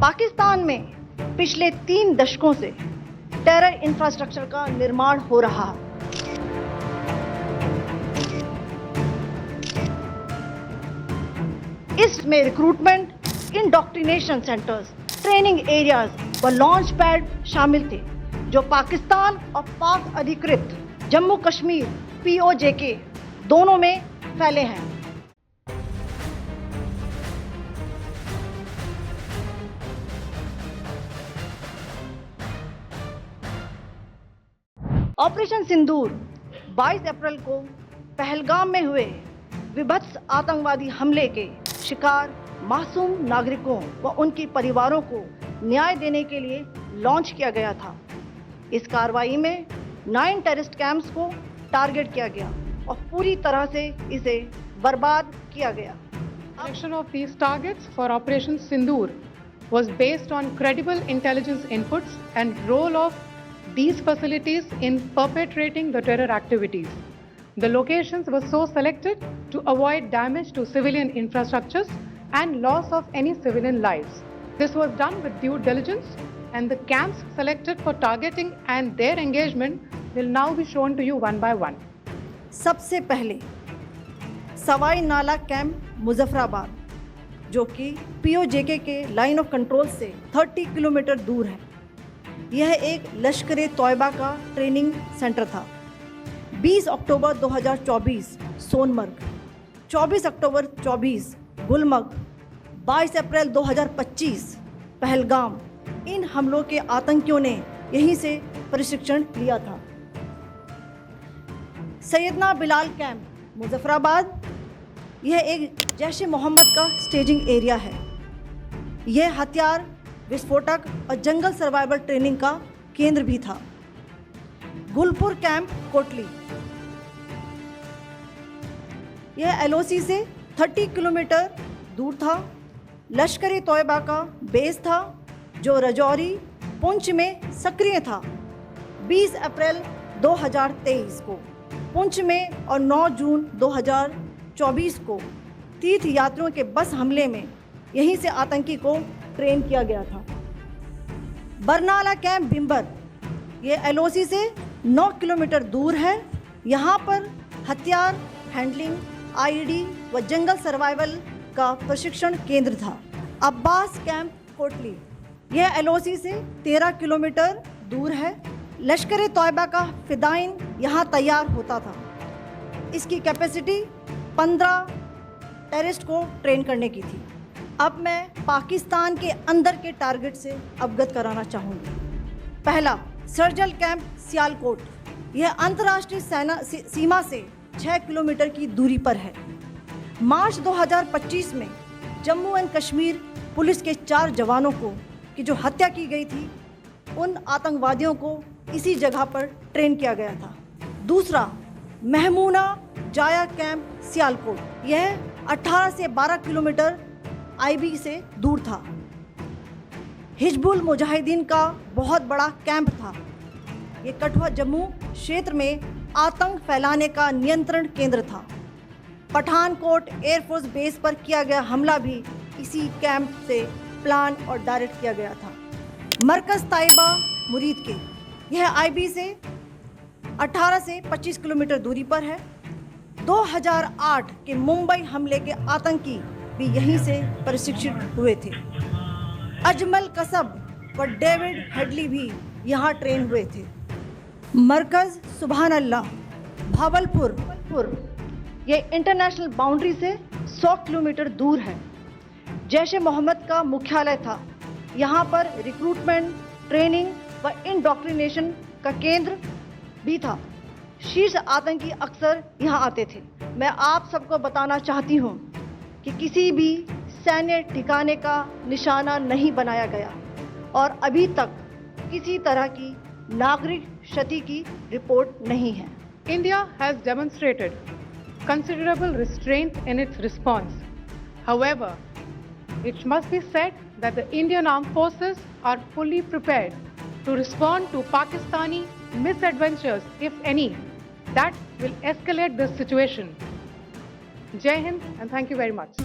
पाकिस्तान में पिछले 3 दशकों से टेरर इंफ्रास्ट्रक्चर का निर्माण हो रहा है। इसमें recruitment, indoctrination centres, training areas व लॉन्च पैड शामिल थे, जो पाकिस्तान और पाक अधिकृत जम्मू कश्मीर POJK दोनों में फैले हैं। ऑपरेशन सिंदूर 22 अप्रैल को पहलगाम में हुए विभत्स आतंकवादी हमले के शिकार मासूम नागरिकों व उनके परिवारों को न्याय देने के लिए लॉन्च किया गया था। इस कार्रवाई में 9 टेररिस्ट कैंप्स को टारगेट किया गया और पूरी तरह से इसे बर्बाद किया गया। Selection of these targets for Operation Sindoor was based on credible intelligence inputs and role of these facilities in perpetrating the terror activities. The locations were so selected to avoid damage to civilian infrastructures and loss of any civilian lives. This was done with due diligence, and the camps selected for targeting and their engagement will now be shown to you one by one. सबसे पहले सवाई नाला camp Muzaffarabad, जो कि POJK के line of control से 30 kilometre दूर है। यह एक लश्कर-ए-तौयबा का ट्रेनिंग सेंटर था। 20 अक्टूबर 2024 सोनमर्ग, 24 अक्टूबर 24 गुलमर्ग, 22 अप्रैल 2025 पहलगाम, इन हमलों के आतंकियों ने यहीं से प्रशिक्षण लिया था। सैयदना बिलाल कैंप मुजफ्फराबाद, यह एक जैश-ए-मोहम्मद का स्टेजिंग एरिया है। यह हथियार, विस्फोटक और जंगल सर्वाइवल ट्रेनिंग का केंद्र भी था। गुलपुर कैंप कोटली, यह LOC से 30 किलोमीटर दूर था। लश्कर-ए-तौयबा का बेस था, जो रजौरी, पुंछ में सक्रिय था। 20 अप्रैल 2023 को पुंछ में और 9 जून 2024 को तीर्थ यात्रियों के बस हमले में यहीं से आतंकी को ट्रेन किया गया था। बरनाला कैंप बिम्बर, ये LOC से 9 किलोमीटर दूर है। यहाँ पर हथियार हैंडलिंग, IED व जंगल सर्वाइवल का प्रशिक्षण केंद्र था। अब्बास कैंप कोटली, यह LOC से 13 किलोमीटर दूर है। लश्कर-ए-तौयबा का फिदाइन यहाँ तैयार होता था। इसकी कैपेसिटी 15 टेररिस्ट को ट्रेन करने की थी। अब मैं पाकिस्तान के अंदर के टारगेट से अवगत कराना चाहूँगी। पहला, सर्जल कैंप सियालकोट, यह अंतर्राष्ट्रीय सीमा से 6 किलोमीटर की दूरी पर है। मार्च 2025 में जम्मू एंड कश्मीर पुलिस के 4 जवानों की जो हत्या की गई थी, उन आतंकवादियों को इसी जगह पर ट्रेन किया गया था। दूसरा, महमूना जाया कैंप सियालकोट, यह 18 से 12 किलोमीटर IB से दूर था। हिजबुल मुजाहिदीन का बहुत बड़ा कैंप था। ये कठुआ जम्मू क्षेत्र में आतंक फैलाने का नियंत्रण केंद्र था। पठानकोट एयरफोर्स बेस पर किया गया हमला भी इसी कैंप से प्लान और डायरेक्ट किया गया था। मरकज़ ताइबा मुरीद के, यह IB से 18 से 25 किलोमीटर दूरी पर है। 2008 के मुंबई हमले के आतंकी भी यहीं से प्रशिक्षित हुए थे। अजमल कसब व डेविड हेडली भी यहाँ ट्रेन हुए थे। मरकज़ सुभान अल्लाह भावलपुर, ये इंटरनेशनल बाउंड्री से 100 किलोमीटर दूर है। जैश-ए-मोहम्मद का मुख्यालय था। यहाँ पर रिक्रूटमेंट, ट्रेनिंग व इंडोक्ट्रिनेशन का केंद्र भी था। शीर्ष आतंकी अक्सर यहाँ आते थे। मैं आप सबको बताना चाहती हूँ कि किसी भी सैन्य ठिकाने का निशाना नहीं बनाया गया और अभी तक किसी तरह की नागरिक क्षति की रिपोर्ट नहीं है। India has demonstrated considerable restraint in its response. However, it must be said that the Indian Armed Forces are fully prepared to respond to Pakistani misadventures, if any, that will escalate this situation. Jai Hind and thank you very much.